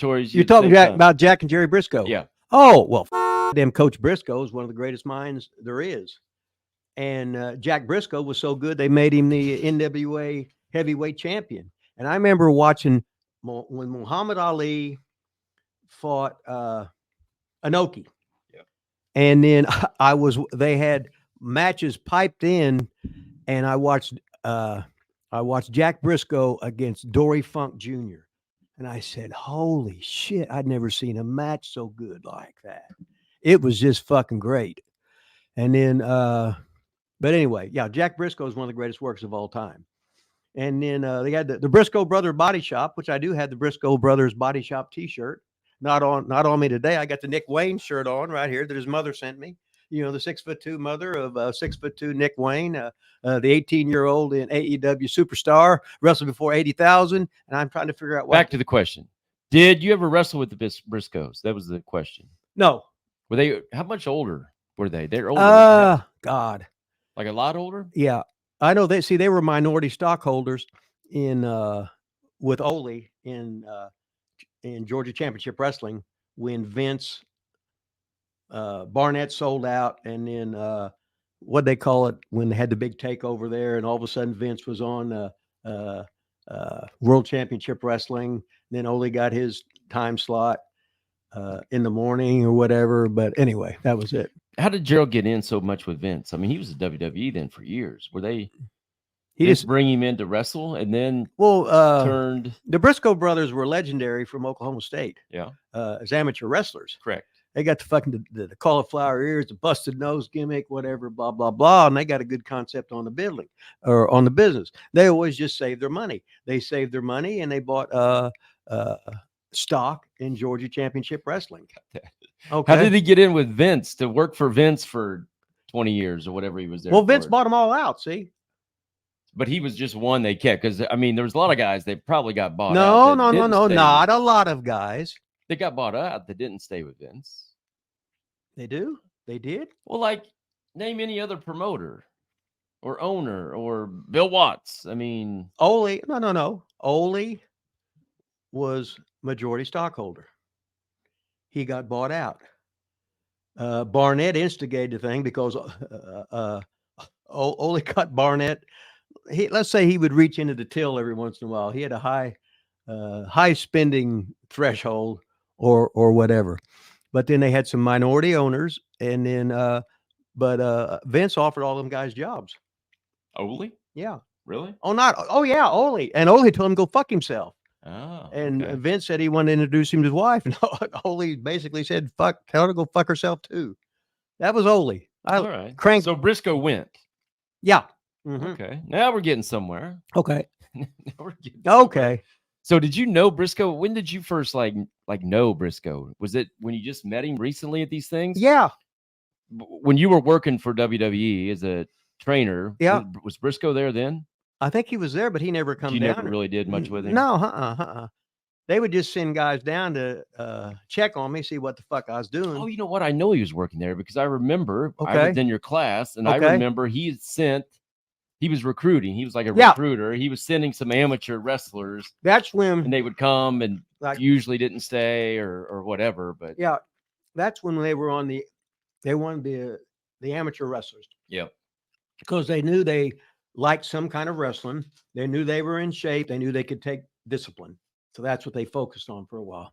territories. You're talking about Jack and Jerry Brisco. Yeah. Oh, well, them Coach Brisco is one of the greatest minds there is. And Jack Brisco was so good, they made him the NWA heavyweight champion. And I remember watching when Muhammad Ali fought Inoki. Yeah. And then they had matches piped in, and I watched Jack Brisco against Dory Funk Jr. And I said, holy shit, I'd never seen a match so good like that. It was just fucking great. And then, but anyway, yeah, Jack Brisco is one of the greatest works of all time. And then they had the Brisco Brother Body Shop, which I do have the Brisco Brothers Body Shop T-shirt. Not on me today. I got the Nick Wayne shirt on right here that his mother sent me. You know, the 6'2" mother of 6'2" Nick Wayne, the 18-year-old in AEW Superstar, wrestled before 80,000. And I'm trying to figure out Back to the question. Did you ever wrestle with the Briscoes? That was the question. No. Were they, how much older were they? They're older. God. Like a lot older? Yeah. I know they were minority stockholders with Ole in Georgia Championship Wrestling when Vince Barnett sold out, and then what they call it when they had the big takeover there, and all of a sudden Vince was on World Championship Wrestling. And then Ole got his time slot in the morning or whatever. But anyway, that was it. How did Gerald get in so much with Vince? I mean, he was at WWE then for years. Were they? He just bring him in to wrestle, and then turned. The Brisco brothers were legendary from Oklahoma State. Yeah, as amateur wrestlers. Correct. They got the cauliflower ears, the busted nose gimmick, whatever, blah blah blah, and they got a good concept on the building or on the business. They always just saved their money. They saved their money and they bought stock in Georgia Championship Wrestling. Okay. How did he get in with Vince to work for Vince for 20 years or whatever he was there? Well, Vince bought them all out. See. But he was just one they kept, because I mean, there was a lot of guys they probably got bought out. No, not a lot of guys. They got bought out that didn't stay with Vince. They do? They did? Well, like, name any other promoter or owner or Bill Watts. I mean, Ole, no. Ole was majority stockholder. He got bought out. Barnett instigated the thing because Ole cut Barnett. Let's say he would reach into the till every once in a while. He had a high spending threshold or whatever. But then they had some minority owners, and then but Vince offered all them guys jobs. Ole? Yeah. Really? Oh yeah, Ole. And Ole told him to go fuck himself. Oh. And okay. Vince said he wanted to introduce him to his wife, and Ole basically said, tell her to go fuck herself too. That was Ole. All right. Cranked. So Brisco went. Yeah. Mm-hmm. Okay. Now we're getting somewhere. Okay. Somewhere. Okay. So did you know Brisco? When did you first like know Brisco? Was it when you just met him recently at these things? Yeah. When you were working for WWE as a trainer, yeah. Was Brisco there then? I think he was there, but he never come down. You never really did much with him? No, They would just send guys down to check on me, see what the fuck I was doing. Oh, you know what? I know he was working there because I remember I was in your class, and I remember he was recruiting. He was like a recruiter. He was sending some amateur wrestlers. That's when, and they would come and usually didn't stay or whatever. But yeah, that's when they were they wanted the amateur wrestlers. Yeah, because they knew they liked some kind of wrestling. They knew they were in shape. They knew they could take discipline. So that's what they focused on for a while.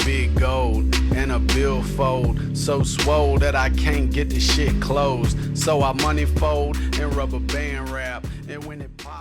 Big gold and a billfold, so swole that I can't get the shit closed. So I money fold and rubber band wrap, and when it pops.